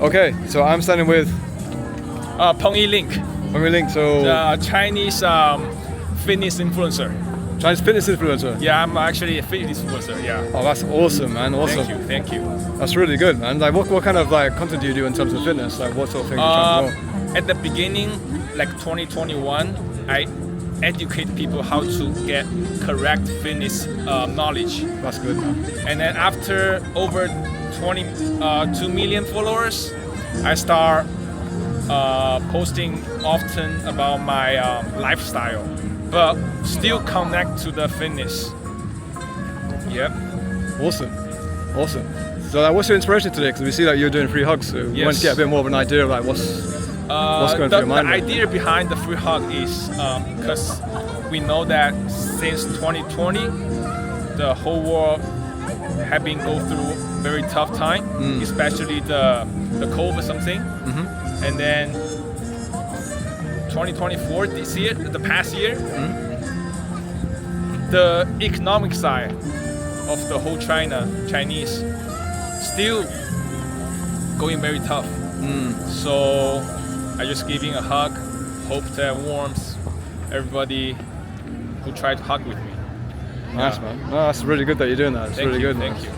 Okay, so I'm standing with pengyilink, pengyilink. So the Chinese fitness influencer. Chinese fitness influencer. Yeah, I'm actually a fitness influencer. Yeah. Oh, that's awesome, man. Awesome. Thank you. That's really good, man. Like, what kind of like content do you do in terms of fitness? Like, what sort of things are you trying to promote? At the beginning, like 2021, I educate people how to get correct fitness knowledge. That's good, man. And then after over 2 million followers, I start posting often about my lifestyle, but still connect to the fitness. Yep. Awesome. So, like, what's your inspiration today? Because we see that you're doing free hugs, so we want to get a bit more of an idea of like what's going through your mind. The idea behind the free hug is because we know that since 2020, the whole world have been go through very tough time, especially the COVID something, and then 2024 this year, the past year, the economic side of the whole Chinese still going very tough. So I just giving a hug, hope that warms everybody who tried to hug with me. Nice, man. No, that's really good that you're doing that. It's really good. Thank you.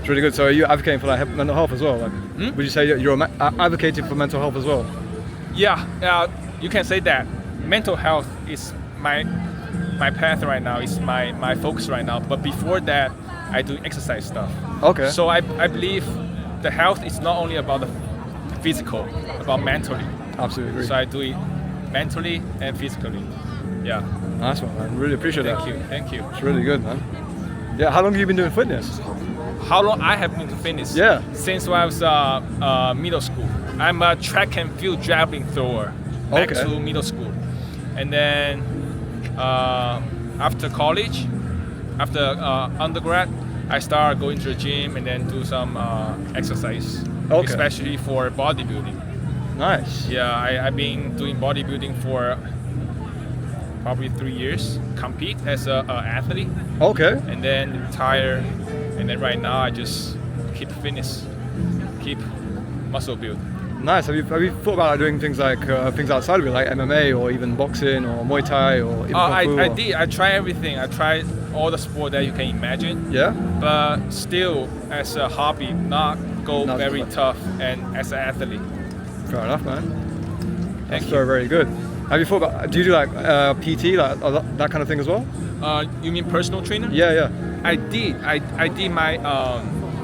It's really good. So are you advocating for like mental health as well? Like, would you say you're advocating for mental health as well? Yeah, you can say that. Mental health is my path right now. It's my focus right now. But before that, I do exercise stuff. Okay. So I believe the health is not only about the physical, about mentally. Absolutely agree. So I do it mentally and physically. Yeah. Nice one, man. Really appreciate that. Thank you. It's really good, man. Yeah. How long have you been doing fitness? How long I have been to fitness? Yeah. Since when I was middle school. I'm a track and field javelin thrower back to middle school. And then after college, after undergrad, I started going to the gym and then do some exercise, especially for bodybuilding. Nice. Yeah, I've been doing bodybuilding for probably 3 years, compete as an athlete. Okay. And then retire. And then right now I just keep fitness, keep muscle build. Nice. Have you thought about doing things like things outside of it, like MMA or even boxing or Muay Thai or even Kung Fu? I did. I tried everything. I tried all the sport that you can imagine. Yeah. But still, as a hobby, not very tough and as an athlete. Fair enough, man. Thank you. Very, very good. Have you thought about? Do you do like PT, like that kind of thing as well? You mean personal trainer? Yeah. I did. I did my.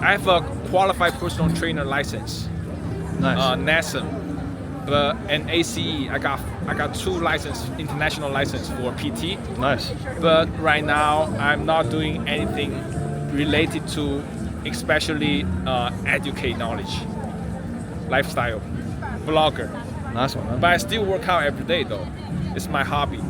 I have a qualified personal trainer license. Nice. NASM, but and ACE. I got 2 international license for PT. Nice. But right now I'm not doing anything related to, especially educate knowledge, lifestyle, blogger. Nice one, man. But I still work out every day though. It's my hobby.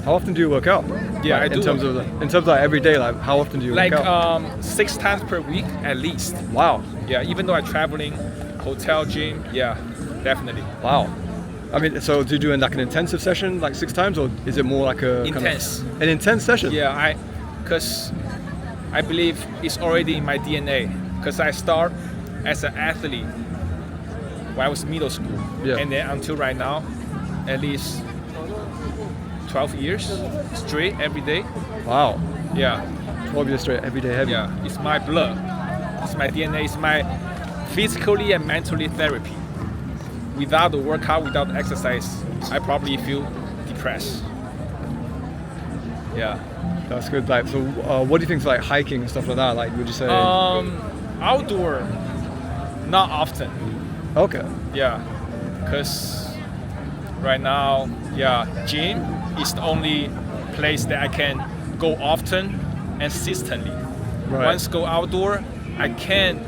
How often do you work out? Yeah, like, I do. In terms of like every day, like how often do you work out? 6 times per week at least. Wow. Yeah, even though I'm traveling, hotel, gym. Yeah, definitely. Wow. I mean, so do you do like an intensive session, like 6 times, or is it more like intense? An intense session? Yeah, because I believe it's already in my DNA. Because I start as an athlete when I was middle school, and then until right now, at least 12 years straight every day. Wow. Yeah. 12 years straight, every day heavy. Yeah, it's my blood. It's my DNA. It's my physically and mentally therapy. Without the workout, without the exercise, I probably feel depressed. Yeah. That's good. Like, so what do you think is like hiking and stuff like that? Like, would you say? Outdoor, not often. Okay. Yeah, because right now, gym is the only place that I can go often and consistently. Right. Once go outdoor, I can,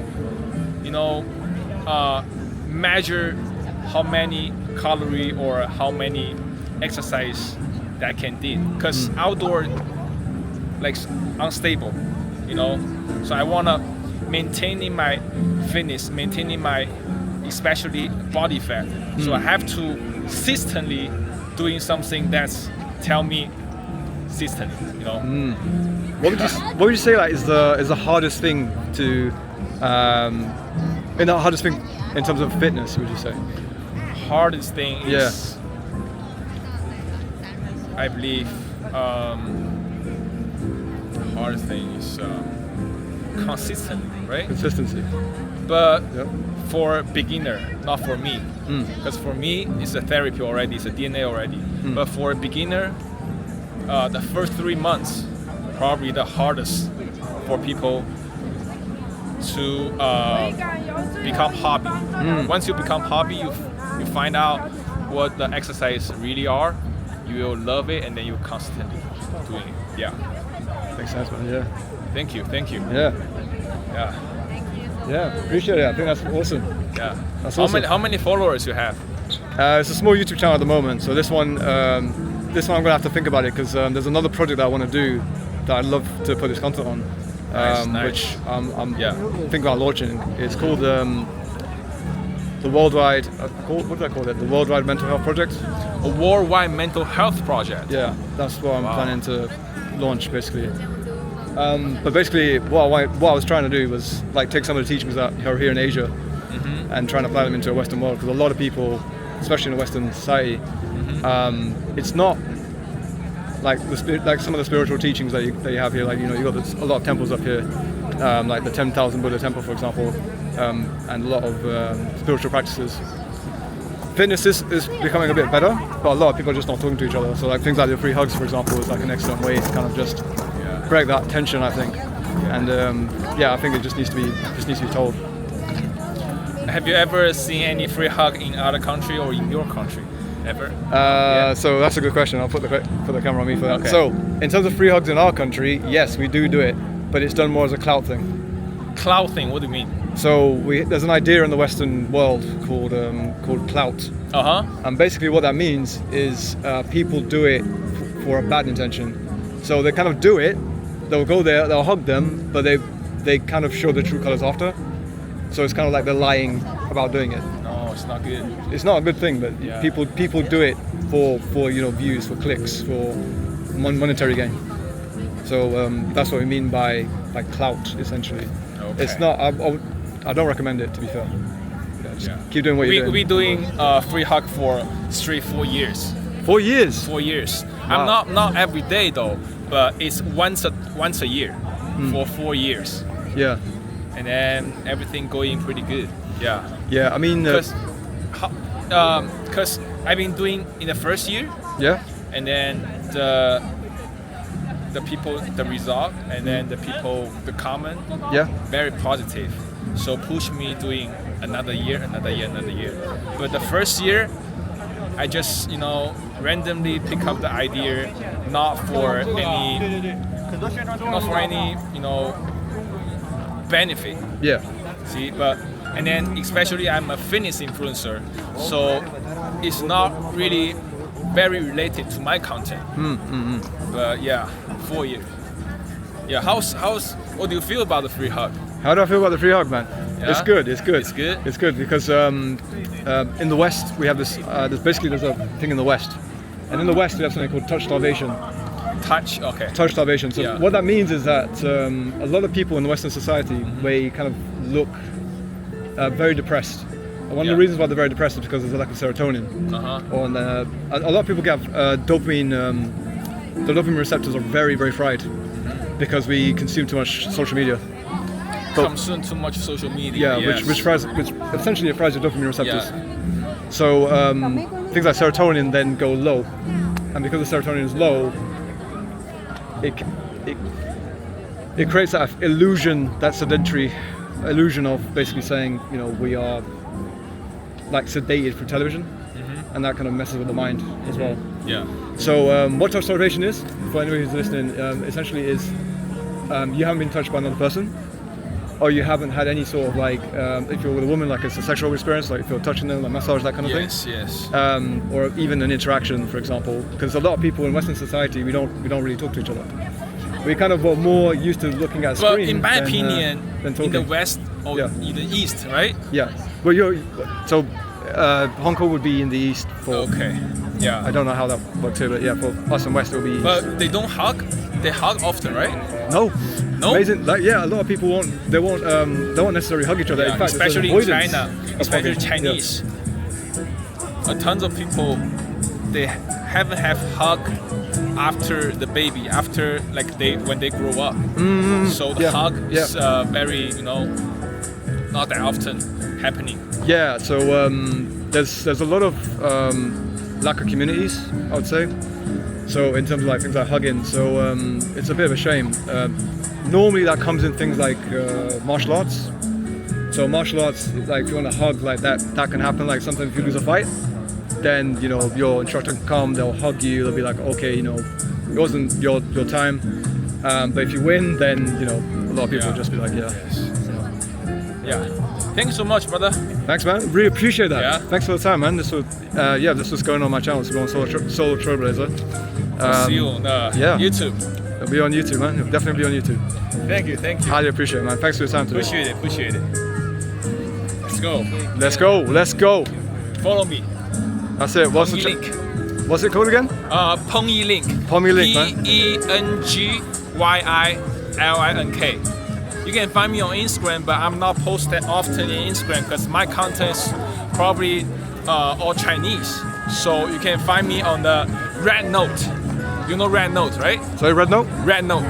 measure how many calorie or how many exercise that I can do. Because outdoor, like unstable, So I wanna maintaining my fitness, maintaining my especially body fat. So I have to consistently doing something that's tell me consistently, What would you say like is the hardest thing to hardest thing in terms of fitness, would you say? Hardest thing is, Yeah. I believe, the hardest thing is consistent, right? Consistency. But Yep. for beginner, not for me, Mm. because for me it's a therapy already, it's a DNA already. But for a beginner, the first 3 months probably the hardest for people to become hobby. Once you become hobby, you find out what the exercise really are. You will love it, and then you constantly doing it. Yeah. Makes sense, man. Yeah. Thank you. Yeah. Yeah. Yeah. Appreciate it. I think that's awesome. Yeah. That's how awesome. many followers you have? It's a small YouTube channel at the moment, so this one I'm gonna have to think about it because there's another project that I want to do that I'd love to put this content on, Nice. which I'm Yeah. thinking about launching. It's called the Worldwide. What do I call it? The Worldwide Mental Health Project. A worldwide mental health project. Yeah, that's what I'm Wow. planning to launch basically. But basically, what I was trying to do was like take some of the teachings that are here in Asia and trying to apply them into a Western world. Because a lot of people, especially in a Western society, it's not like like some of the spiritual teachings that you have here. Like you got a lot of temples up here, like the 10,000 Buddha temple, for example, and a lot of spiritual practices. Fitness is becoming a bit better, but a lot of people are just not talking to each other. So like things like the free hugs, for example, is like an excellent way to kind of just break that tension, I think. And I think it just needs to be told. Have you ever seen any free hug in other country or in your country? Ever? So that's a good question. I'll put the camera on me for that. Okay. So in terms of free hugs in our country, yes, we do it, but it's done more as a clout thing. Cloud thing. What do you mean? So there's an idea in the Western world called clout. And basically what that means is people do it for a bad intention. So they kind of do it, they'll go there, they'll hug them, but they kind of show their true colors after. So it's kind of like they're lying about doing it. No, it's not good. It's not a good thing, but Yeah. people do it for views, for clicks, for monetary gain. So that's what we mean by clout, essentially. Okay. It's not. I don't recommend it, to be fair. Yeah, just keep doing what you're doing. We doing free hug for straight 4 years. 4 years. 4 years. Wow. I'm not every day though, but it's once a year for 4 years, Yeah. and then everything going pretty good. Yeah. Yeah. I mean. Because I've been doing in the first year, Yeah. and then the people, the result, and then the people, the comment, Yeah. very positive. So push me doing another year. But the first year, I just randomly pick up the idea, not for any benefit. Yeah. See, and then especially I'm a fitness influencer, so it's not really very related to my content. But yeah, 4 years. Yeah, what do you feel about the free hug? How do I feel about the free hug, man? Yeah? It's good. It's good? It's good because in the West we have this. There's a thing in the West, and in the West we have something called touch starvation. Touch, okay. Touch starvation. So Yeah. what that means is that a lot of people in the Western society they kind of look very depressed. And one of the reasons why they're very depressed is because there's a lack of serotonin. And a lot of people get dopamine. The dopamine receptors are very, very fried because we consume too much social media. Consume too much social media. Yeah, yes. which essentially fries your dopamine receptors. Yeah. So things like serotonin then go low, and because the serotonin is low, it creates that illusion, that sedentary illusion of basically saying, we are like sedated for television, and that kind of messes with the mind as well. Yeah. So what touch starvation is, for anyone who's listening, essentially is you haven't been touched by another person, or you haven't had any sort of like, if you're with a woman, like it's a sexual experience, like if you're touching them, like massage, that kind of thing. Yes. Or even an interaction, for example, because a lot of people in Western society we don't really talk to each other. We kind of are more used to looking at But screens. in my than opinion, talking. in the West or in the East, right? Yeah. Well, Hong Kong would be in the East. Okay. Yeah. I don't know how that works here, but yeah, for us in West it'll be. But they don't hug. They hug often, right? No. No? Amazing. Like yeah, a lot of people they won't necessarily hug each other. Yeah, in fact, there's especially an in avoidance China, of especially hugging. Chinese. Tons of people they haven't have hug after the baby, after like when they grow up. So the Yeah, hug yeah. is very not that often happening. Yeah, so there's a lot of lack of communities, I would say. So in terms of like things like hugging, so it's a bit of a shame. Normally that comes in things like martial arts. So martial arts, like if you want to hug, like that can happen. Like sometimes if you lose a fight, then you know your instructor can come, they'll hug you, they'll be like, okay, you know, it wasn't your time. But if you win, then you know a lot of people will just be like, yeah. Yeah. Thanks so much, brother. Thanks, man. Really appreciate that. Yeah. Thanks for the time, man. This was going on my channel. It's going Solo Trailblazer. See you on yeah. YouTube. It'll be on YouTube, man. It'll definitely be on YouTube. Thank you. Highly appreciate it, man. Thanks for your time today. Appreciate it. Let's go. Let's go. Follow me. That's it. What's it called again? pengyilink. pengyilink, man. pengyilink. You can find me on Instagram, but I'm not posted often in Instagram because my content is probably all Chinese. So you can find me on the Red Note. You know Red Note, right? Sorry, Red Note? Red Note.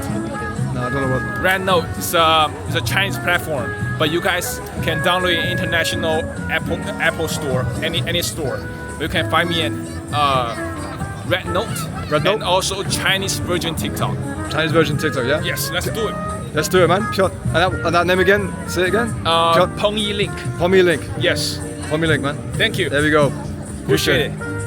No, I don't know what. Red Note is a Chinese platform, but you guys can download it in international Apple store, any store. You can find me at Red Note. And also Chinese version TikTok. Chinese version TikTok, yeah? Yes, let's do it. Let's do it, man. Sure. And that name again? Say it again? pengyilink. pengyilink. Yes. pengyilink, man. Thank you. There we go. Appreciate it.